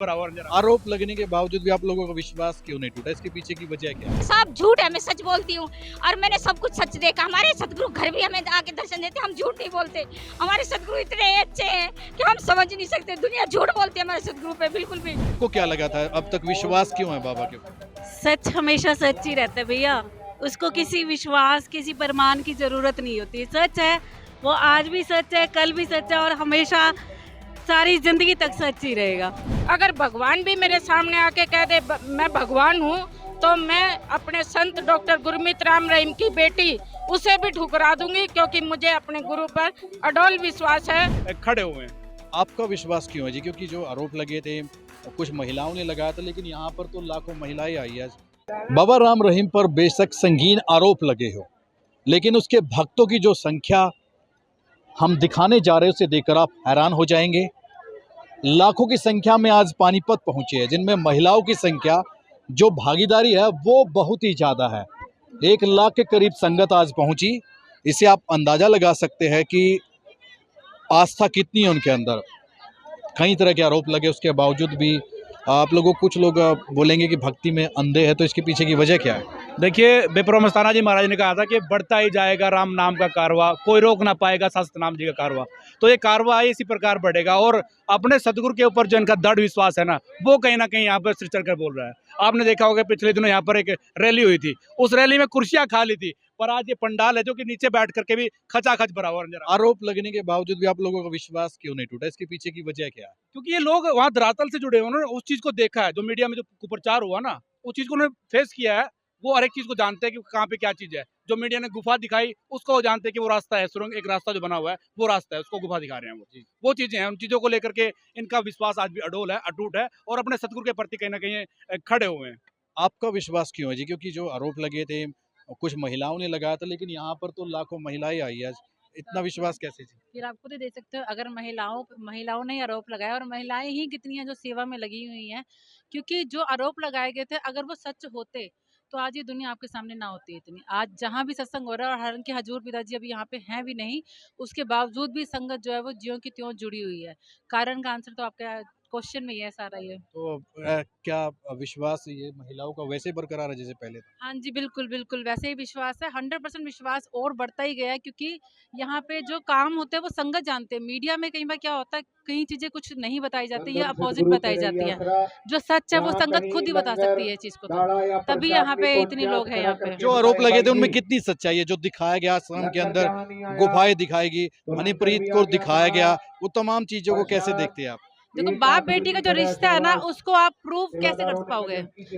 आरोप लगने के बावजूद भी आप लोगों का विश्वास क्यों नहीं टूटा? इसके पीछे की वजह क्या है? सब झूठ है, मैं सच बोलती हूँ और मैंने सब कुछ सच देखा। हमारे सतगुरु घर भी हमें आके दर्शन देते, हम झूठ नहीं बोलते। हमारे सतगुरु इतने अच्छे हैं कि हम समझ नहीं सकते। दुनिया झूठ बोलती है हमारे सतगुरु पे, बिल्कुल भी। आपको क्या लगा था अब तक विश्वास क्यों है बाबा के ऊपर? सच हमेशा सच ही रहता है भैया, उसको किसी विश्वास किसी प्रमाण की जरूरत नहीं होती। सच है वो, आज भी सच है, कल भी सच है और हमेशा सारी जिंदगी तक सच ही रहेगा। अगर भगवान भी मेरे सामने आके कह दे मैं भगवान हूँ, तो मैं अपने संत डॉक्टर गुरमीत राम रहीम की बेटी उसे भी ठुकरा दूंगी, क्योंकि मुझे अपने गुरु पर अडोल विश्वास है। खड़े हुए हैं, आपका विश्वास क्यों है जी? क्योंकि जो आरोप लगे थे कुछ महिलाओं ने लगाया था, लेकिन यहाँ पर तो लाखों महिलाएं आई है। बाबा राम रहीम पर बेशक संगीन आरोप लगे हो, लेकिन उसके भक्तों की जो संख्या हम दिखाने जा रहे हैं उसे देखकर आप हैरान हो जाएंगे। लाखों की संख्या में आज पानीपत पहुंचे हैं, जिनमें महिलाओं की संख्या जो भागीदारी है वो बहुत ही ज़्यादा है। 1 लाख के करीब संगत आज पहुंची। इसे आप अंदाज़ा लगा सकते हैं कि आस्था कितनी है उनके अंदर। कई तरह के आरोप लगे, उसके बावजूद भी आप लोगों कुछ लोग बोलेंगे कि भक्ति में अंधे हैं, तो इसके पीछे की वजह क्या है? देखिए, विप्रो मस्ताना जी महाराज ने कहा था कि बढ़ता ही जाएगा राम नाम का कारवा, कोई रोक ना पाएगा शास्त्र नाम जी का कारवा। तो ये कारवा इसी प्रकार बढ़ेगा और अपने सतगुरु के ऊपर जो इनका दृढ़ विश्वास है ना, वो कहीं ना कहीं यहाँ पर सिर चढ़ कर बोल रहा है। आपने देखा होगा पिछले दिनों यहाँ पर एक रैली हुई थी, उस रैली में कुर्सियां खाली थी, पर आज ये पंडाल है जो कि नीचे बैठ करके भी खचाखच भरा हुआ नजर। आरोप लगने के बावजूद भी आप लोगों का विश्वास क्यों नहीं टूटा? इसके पीछे की वजह क्या है? क्योंकि ये लोग वहाँ धरातल से जुड़े हुए, उन्होंने उस चीज को देखा है, जो मीडिया में जो कुप्रचार हुआ ना, उस चीज को उन्होंने फेस किया है। वो हर एक चीज को जानते हैं कि कहाँ पे क्या चीज है। जो मीडिया ने गुफा दिखाई, उसको वो जानते हैं कि वो रास्ता है, सुरंग एक रास्ता जो बना हुआ है वो रास्ता है, उसको गुफा दिखा रहे हैं। वो चीजें हैं, उन चीजों को लेकर के इनका विश्वास आज भी अडोल है, अटूट है और अपने सतगुरु के प्रति कहीं ना कहीं खड़े हुए हैं। आपका विश्वास क्यों है जी? क्योंकि जो आरोप लगे थे कुछ महिलाओं ने लगाया था, लेकिन यहाँ पर तो लाखों महिलाएं आई है। इतना विश्वास कैसे जी? फिर आप खुद ही देख सकते हो, अगर महिलाओं ने आरोप लगाया और महिलाएं ही कितनी हैं जो सेवा में लगी हुई हैं, क्योंकि जो आरोप लगाए गए थे अगर वो सच होते तो आज ये दुनिया आपके सामने ना होती इतनी। आज जहाँ भी सत्संग हो रहा है और हालांकि हजूर पिताजी अभी यहाँ पे हैं भी नहीं, उसके बावजूद भी संगत जो है वो ज्यों की त्यों जुड़ी हुई है। कारण का आंसर तो आपका क्वेश्चन में ही है सारा ये। तो क्या विश्वास ये महिलाओं का वैसे बरकरार है जैसे पहले था? हाँ जी, बिल्कुल बिल्कुल वैसे ही विश्वास है। 100% विश्वास और बढ़ता ही गया है, क्योंकि यहाँ पे जो काम होते हैं वो संगत जानते हैं। मीडिया में कई बार क्या होता है, कई चीजें कुछ नहीं बताई जाती है, अपोजिट बताई जाती है। जो सच है वो संगत खुद ही बता सकती है इस चीज को, तो तभी यहाँ पे इतने लोग हैं। यहाँ पे जो आरोप लगे थे उनमें कितनी सच्चाई है? जो दिखाया गया आश्रम के अंदर गुफाएं दिखाएगी, हनीप्रीत को दिखाया गया, वो तमाम चीजों को कैसे देखते हैं आप? देखो, बाप बेटी का जो रिश्ता है ना, उसको आप प्रूफ कैसे कर पाओगे?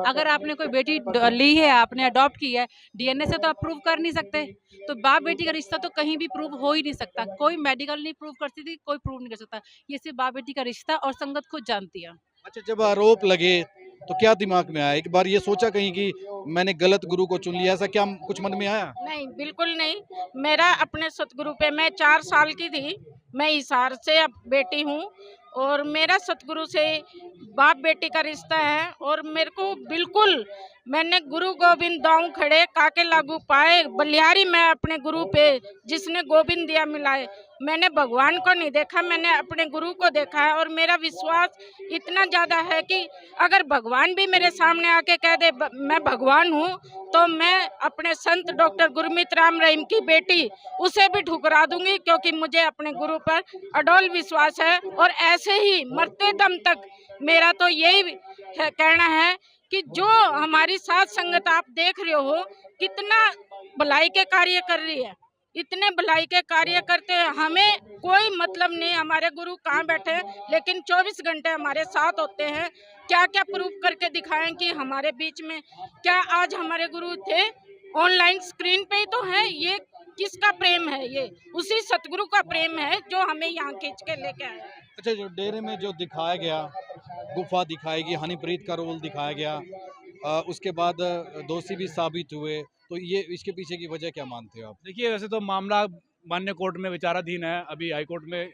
अगर आपने कोई बेटी ली है, आपने अडॉप्ट की है, डीएनए से तो आप प्रूव कर नहीं सकते। तो बाप बेटी का रिश्ता तो कहीं भी प्रूव हो ही नहीं सकता। कोई मेडिकल नहीं प्रूव कर सकती, कोई प्रूव नहीं कर सकता। ये सिर्फ बाप बेटी का रिश्ता और संगत खुद जानती है। अच्छा, जब आरोप लगे तो क्या दिमाग में आया? एक बार ये सोचा कहीं कि मैंने गलत गुरु को चुन लिया, ऐसा क्या कुछ मन में आया? नहीं, बिल्कुल नहीं। मेरा अपने सतगुरु पे, मैं 4 साल की थी, मैं हिसार से अब बेटी हूँ और मेरा सतगुरु से बाप बेटी का रिश्ता है। और मेरे को बिल्कुल, मैंने गुरु गोविंद दाऊं खड़े काके लागू पाए, बलिहारी मैं अपने गुरु पे जिसने गोविंद दिया मिलाए। मैंने भगवान को नहीं देखा, मैंने अपने गुरु को देखा है और मेरा विश्वास इतना ज़्यादा है कि अगर भगवान भी मेरे सामने आके कह दे मैं भगवान हूँ, तो मैं अपने संत डॉक्टर गुरमीत राम रहीम की बेटी उसे भी ठुकरा दूंगी, क्योंकि मुझे अपने गुरु पर अडोल विश्वास है। और ऐसे ही मरते दम तक मेरा तो यही कहना है कि जो हमारी साथ संगत आप देख रहे हो कितना भलाई के कार्य कर रही है, इतने भलाई के कार्य करते हैं, हमें कोई मतलब नहीं हमारे गुरु कहाँ बैठे हैं, लेकिन 24 घंटे हमारे साथ होते हैं। क्या क्या प्रूफ करके दिखाएं कि हमारे बीच में क्या आज हमारे गुरु थे? ऑनलाइन स्क्रीन पे ही तो है। ये किसका प्रेम है? ये उसी सतगुरु का प्रेम है जो हमें यहाँ खींच के लेके आए। अच्छा, जो डेरे में जो दिखाया गया, गुफा दिखाएगी, हनीप्रीत का रोल दिखाया गया, उसके बाद दोषी भी साबित हुए, तो ये इसके पीछे की वजह क्या मानते हो आप? देखिए, वैसे तो मामला मान्य कोर्ट में विचाराधीन है, अभी हाई कोर्ट में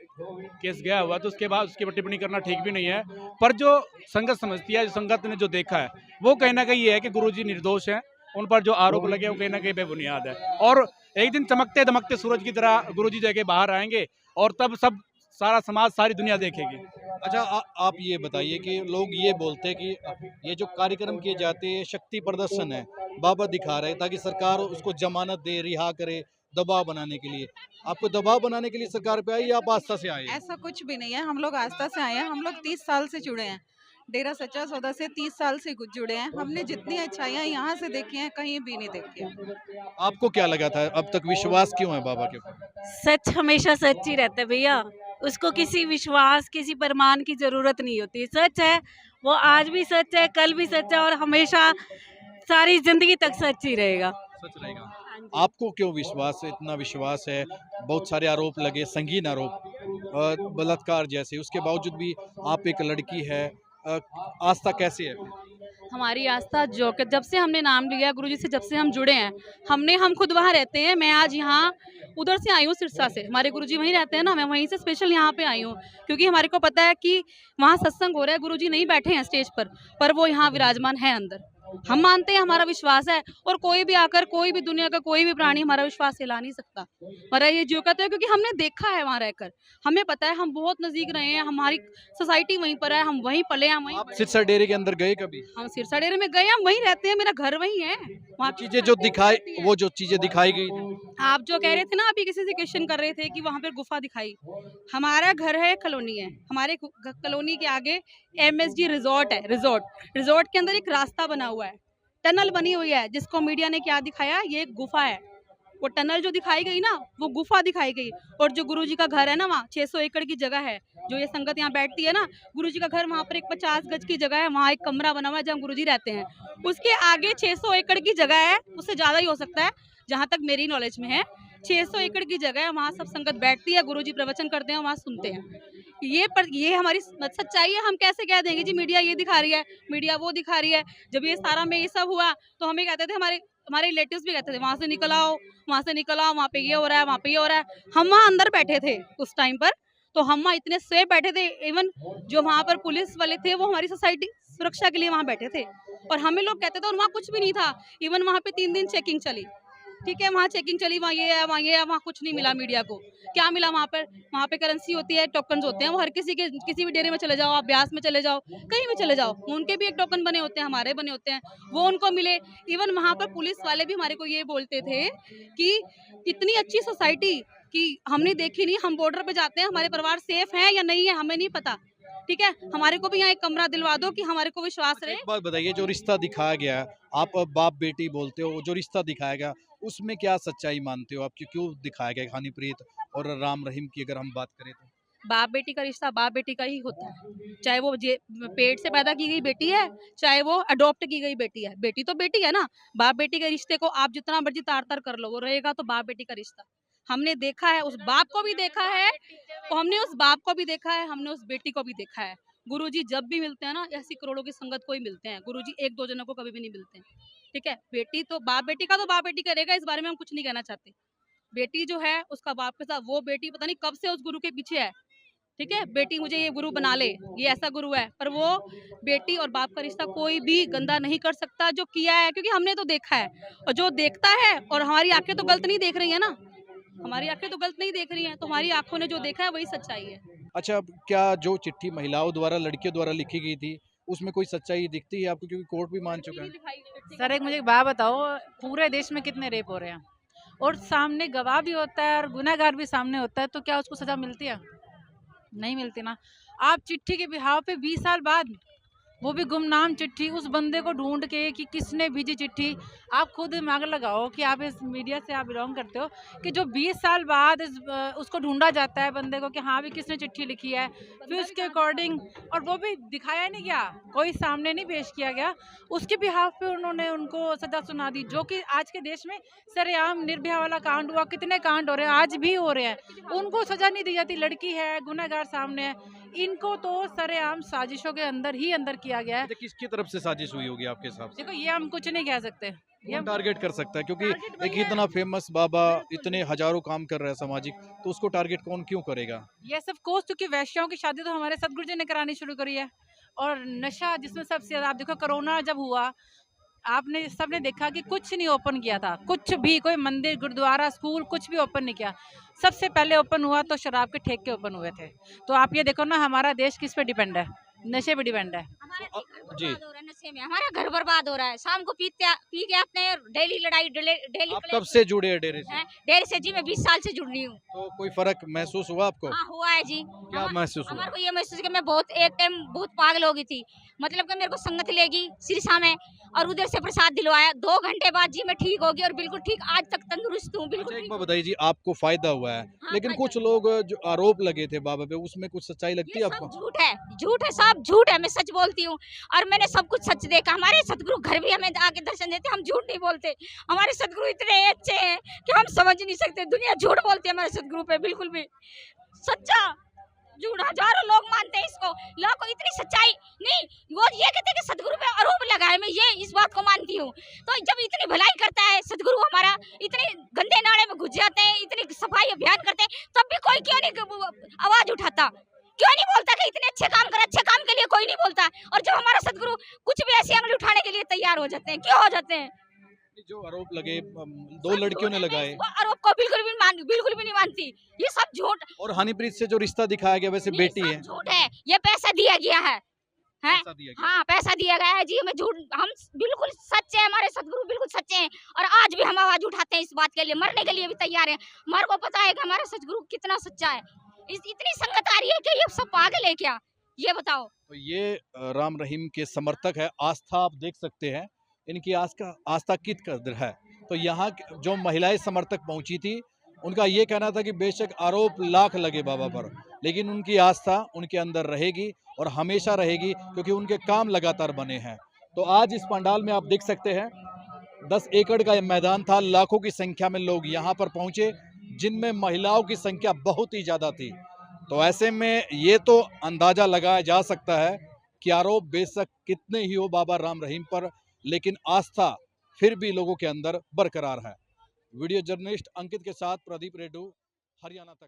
केस गया हुआ, तो उसके बाद उसके ऊपर टिप्पणी करना ठीक भी नहीं है। पर जो संगत समझती है, जो संगत ने जो देखा है, वो कहीं ना कहीं ये है कि गुरुजी निर्दोष हैं। उन पर जो आरोप लगे वो कहीं ना कहीं बेबुनियाद है और एक दिन चमकते दमकते सूरज की तरह गुरुजी जगह बाहर आएंगे और तब सब सारा समाज, सारी दुनिया देखेगी। अच्छा, आप ये बताइए कि लोग ये बोलते हैं कि ये जो कार्यक्रम किए जाते हैं शक्ति प्रदर्शन है, बाबा दिखा रहे हैं ताकि सरकार उसको जमानत दे, रिहा करे, दबाव बनाने के लिए। आपको दबाव बनाने के लिए सरकार पे आई या आप आस्था से आए हैं? ऐसा कुछ भी नहीं है, हम लोग आस्था से आए हैं। हम लोग 30 साल से जुड़े हैं, डेरा सच्चा सौदा से 30 साल से जुड़े हैं। हमने जितनी अच्छाइयाँ यहाँ से देखी हैं कहीं भी नहीं देखी है। आपको क्या लगा था अब तक, विश्वास क्यों है बाबा के ऊपर? सच हमेशा सच ही रहता है भैया, उसको किसी विश्वास किसी प्रमाण की जरूरत नहीं होती। सच है वो, आज भी सच है, कल भी सच है और हमेशा सारी जिंदगी तक सच ही रहेगा। सच रहेगा। आपको क्यों विश्वास है, इतना विश्वास है? बहुत सारे आरोप लगे, संगीन आरोप, बलात्कार जैसे, उसके बावजूद भी आप एक लड़की है, आस्था कैसे है? हमारी आस्था जो कि जब से हमने नाम लिया गुरुजी से, जब से हम जुड़े हैं, हम खुद वहाँ रहते हैं। मैं आज यहाँ उधर से आई हूँ, सिरसा से, हमारे गुरुजी वहीं रहते हैं ना, मैं वहीं से स्पेशल यहाँ पे आई हूँ क्योंकि हमारे को पता है कि वहाँ सत्संग हो रहा है। गुरुजी नहीं बैठे हैं स्टेज पर वो यहाँ विराजमान है अंदर। हम मानते हैं, हमारा विश्वास है, और कोई भी आकर, कोई भी दुनिया का कोई भी प्राणी हमारा विश्वास हिला नहीं सकता। हमारा ये जो कहते हैं, क्योंकि हमने देखा है वहाँ रहकर, हमें पता है, हम बहुत नजदीक रहे हैं, हमारी सोसाइटी वहीं पर है, हम वहीं पले हैं, वहीं आप सिरसा डेरे के अंदर गए कभी? हम सिरसा डेरे में गए, हम वहीं रहते हैं, मेरा घर वहीं है। वहाँ चीजें जो दिखाई, वो जो चीजें दिखाई गई थी, आप जो कह रहे थे ना, अभी किसी से क्वेश्चन कर रहे थे कि वहाँ पर गुफा दिखाई, हमारा घर है, कॉलोनी है, हमारे कॉलोनी के आगे MSG रिजॉर्ट है। रिजॉर्ट के अंदर एक रास्ता बना हुआ है, टनल बनी हुई है, जिसको मीडिया ने क्या दिखाया, ये एक गुफा है। वो टनल जो दिखाई गई ना, वो गुफा दिखाई गई। और जो गुरुजी का घर है ना, वहाँ 600 एकड़ की जगह है, जो ये संगत यहाँ बैठती है ना, गुरुजी का घर वहाँ पर एक 50 गज की जगह है, वहाँ एक कमरा बना हुआ है जहाँ गुरुजी रहते हैं। उसके आगे 600 एकड़ की जगह है, उससे ज्यादा ही हो सकता है जहाँ तक मेरी नॉलेज में है। 600 एकड़ की जगह है, वहाँ सब संगत बैठती है, गुरुजी प्रवचन करते हैं, वहाँ सुनते हैं। ये हमारी सच्चाई है। हम कैसे कह देंगे जी मीडिया ये दिखा रही है, मीडिया वो दिखा रही है। जब ये सारा में ये सब हुआ तो हमें कहते थे, हमारे रिलेटिव्स भी कहते थे, वहाँ से निकल आओ, वहाँ से निकल आओ, वहाँ पे ये हो रहा है, वहाँ पे ये हो रहा है। हम वहाँ अंदर बैठे थे उस टाइम पर, तो हम वहाँ इतने सेफ बैठे थे। इवन जो वहाँ पर पुलिस वाले थे, वो हमारी सोसाइटी सुरक्षा के लिए वहाँ बैठे थे, और हमें लोग कहते थे, और वहाँ कुछ भी नहीं था। इवन वहाँ पे 3 दिन चेकिंग चली, ठीक है, वहाँ चेकिंग चली, वहाँ ये है, वहाँ ये है, वहाँ कुछ नहीं मिला। मीडिया को क्या मिला? वहाँ पे करेंसी होती है, टोकन होते हैं, वो हर किसी के, किसी भी डेरे में चले जाओ, आप ब्यास में चले जाओ, कहीं भी चले जाओ, उनके भी एक टोकन बने होते हैं, हमारे बने होते हैं, वो उनको मिले। इवन वहाँ पर पुलिस वाले भी हमारे को ये बोलते थे कि इतनी अच्छी सोसाइटी कि हमने देखी नहीं, हम बॉर्डर पे जाते हैं, हमारे परिवार सेफ है या नहीं है हमें नहीं पता, ठीक है, हमारे को भी यहाँ एक कमरा दिलवा दो कि हमारे को विश्वास रहे। एक बात बताइए, जो रिश्ता दिखाया गया, आप बाप बेटी बोलते हो, जो रिश्ता दिखाया गया उसमें क्या सच्चाई मानते हो आप? क्यों दिखाया गया हनीप्रीत और राम रहीम की, अगर हम बात करें तो? बाप बेटी का रिश्ता बाप बेटी का ही होता है, चाहे वो पेट से पैदा की गई बेटी है, चाहे वो अडॉप्ट की गई बेटी है। बेटी तो बेटी है ना। बाप बेटी के रिश्ते को आप जितना मर्जी तार तार कर लो, वो रहेगा तो बाप बेटी का रिश्ता। हमने देखा है, उस बाप को भी देखा है, हमने उस बाप को भी देखा है, हमने उस बेटी को भी देखा है। गुरुजी जब भी मिलते हैं ना, ऐसी करोड़ों की संगत को ही मिलते हैं, गुरुजी 1-2 जनों को कभी भी नहीं मिलते हैं, ठीक है। बेटी तो बाप बेटी का तो बाप बेटी करेगा, इस बारे में हम कुछ नहीं कहना चाहते। बेटी जो है उसका बाप के साथ, वो बेटी पता नहीं कब से उस गुरु के पीछे है, ठीक है। बेटी मुझे ये गुरु बना ले, ये ऐसा गुरु है, पर वो बेटी और बाप का रिश्ता कोई भी गंदा नहीं कर सकता जो किया है, क्योंकि हमने तो देखा है। और जो देखता है, और हमारी आंखें तो गलत नहीं देख रही है ना, हमारी आंखें तो गलत नहीं देख रही हैं, तो हमारी आंखों ने जो देखा है वही सच्चाई है। अच्छा, अब क्या जो चिट्ठी महिलाओं द्वारा, लड़कियों द्वारा लिखी गई थी, उसमें कोई सच्चाई दिखती है आपको? क्योंकि कोर्ट भी मान चुका है। सर एक मुझे एक बात बताओ, पूरे देश में कितने रेप हो रहे हैं, और सामने गवाह भी होता है और गुनहगार भी सामने होता है, तो क्या उसको सजा मिलती है? नहीं मिलती ना। आप चिट्ठी के बिहाव पे 20 साल बाद, वो भी गुमनाम चिट्ठी, उस बंदे को ढूंढ के कि किसने भेजी चिट्ठी। आप खुद दिमाग लगाओ कि आप इस मीडिया से आप बिलोंग करते हो, कि जो 20 साल बाद उसको ढूंढा जाता है बंदे को कि हाँ भी किसने चिट्ठी लिखी है, फिर उसके अकॉर्डिंग, और वो भी दिखाया नहीं गया, कोई सामने नहीं पेश किया गया, उसके बिहाफ पे उन्होंने उनको सजा सुना दी। जो कि आज के देश में सरेआम निर्भया वाला कांड हुआ, कितने कांड हो रहे हैं, आज भी हो रहे हैं, उनको सजा नहीं दी जाती। लड़की है, गुनहगार सामने है, इनको तो सरेआम साजिशों के अंदर ही अंदर किया गया है। तो किसकी तरफ से साजिश हुई होगी आपके हिसाब से? देखो ये हम कुछ नहीं कह सकते, ये कौन टारगेट कर सकता है? क्योंकि टारगेट वही एक है। इतना फेमस बाबा, इतने हजारों काम कर रहा है सामाजिक, तो उसको टारगेट कौन क्यों करेगा? ये सब कोर्स, क्योंकि वैश्याओं की शादी तो हमारे सदगुरु जी ने करानी शुरू करी है, और नशा जिसमें सबसे ज्यादा, आप देखो कोरोना जब हुआ आपने सबने देखा कि कुछ नहीं ओपन किया था, कुछ भी, कोई मंदिर, गुरुद्वारा, स्कूल कुछ भी ओपन नहीं किया। सबसे पहले ओपन हुआ तो शराब के ठेके ओपन हुए थे। तो आप ये देखो ना, हमारा देश किस पे डिपेंड है? नशे पे डिपेंड है। हमारा घर जी। बर्बाद हो रहा है नशे में, हमारा घर बर्बाद हो रहा है। शाम को पी के आते हैं, डेली लड़ाई, डेली आप कब से जुड़े हैं डेरे से? डेढ़ से जी मैं 20 साल से जुड़ रही हूँ। तो कोई फर्क महसूस हुआ आपको? हाँ हुआ है जी। क्या महसूस हुआ? हमारे को ये महसूस कि मैं बहुत एक टाइम बहुत पागल हो गई थी, मतलब कि मेरे को संगत लेगी सिरसा में और उधर से प्रसाद दिलवाया, 2 घंटे बाद जी मैं ठीक हो गई और बिल्कुल ठीक, आज तक तंदुरुस्त हूँ, बिल्कुल अच्छा, एक ठीक। बात बताइए जी, आपको फायदा हुआ है, हाँ, लेकिन फायदा कुछ लोग जो आरोप लगे थे बाबा पे, उसमें कुछ सच्चाई लगती ये है सब आपको? झूठ है, सब झूठ है, मैं सच बोलती हूँ। और मैंने सब कुछ सच देखा, हमारे सतगुरु घर भी हमें आके दर्शन देते, हम झूठ नहीं बोलते। हमारे सतगुरु इतने अच्छे हैं कि हम समझ नहीं सकते, दुनिया झूठ बोलती है हमारे सतगुरु पे, बिल्कुल भी सच्चा झूठ। हजारों लोग मानते हैं इसको, लोगों को इतनी सच्चाई नहीं, वो ये कहते हैं कि सतगुरु पे आरोप लगा है, मैं ये इस बात को मानती हूँ। तो जब इतनी भलाई करता है सतगुरु हमारा, इतने गंदे नाले में घुस जाते हैं, इतनी सफाई अभियान करते हैं, तब भी कोई क्यों नहीं आवाज उठाता, क्यों नहीं बोलता कि इतने अच्छे काम कर, अच्छे काम के लिए कोई नहीं बोलता। और जब हमारा सतगुरु कुछ भी ऐसी अंगली उठाने के लिए तैयार हो जाते हैं, क्यों हो जाते हैं? जो आरोप लगे, 2 लड़कियों ने लगाए, वो आरोप को बिल्कुल भी नहीं मानती, ये सब झूठ। और हनीप्रीत से जो रिश्ता दिखाया गया, वैसे नहीं, बेटी सब है, झूठ है, ये पैसा दिया गया है। पैसा दिया गया। हाँ पैसा दिया गया है जी, हमें झूठ, हम बिल्कुल सच्चे हैं, हमारे सतगुरु बिल्कुल सच्चे हैं और आज भी हम आवाज उठाते हैं इस बात के लिए, मरने के लिए भी तैयार हैं। हमारे को पता है कि हमारा सतगुरु कितना सच्चा है। इतनी संगत आ रही है कि ये सब पागल है क्या, ये बताओ। तो ये राम रहीम के समर्थक है, आस्था आप देख सकते हैं, इनकी आस्था कित कदर है। तो यहाँ जो महिलाएं समर्थक पहुंची थी, उनका ये कहना था कि बेशक आरोप लाख लगे बाबा पर, लेकिन उनकी आस्था उनके अंदर रहेगी और हमेशा रहेगी, क्योंकि उनके काम लगातार बने हैं। तो आज इस पंडाल में आप देख सकते हैं, 10 एकड़ का ये मैदान था, लाखों की संख्या में लोग यहाँ पर पहुंचे, जिनमें महिलाओं की संख्या बहुत ही ज़्यादा थी। तो ऐसे में ये तो अंदाजा लगाया जा सकता है कि आरोप बेशक कितने ही हो बाबा राम रहीम पर, लेकिन आस्था फिर भी लोगों के अंदर बरकरार है। वीडियो जर्नलिस्ट अंकित के साथ प्रदीप रेड्डू, हरियाणा तक।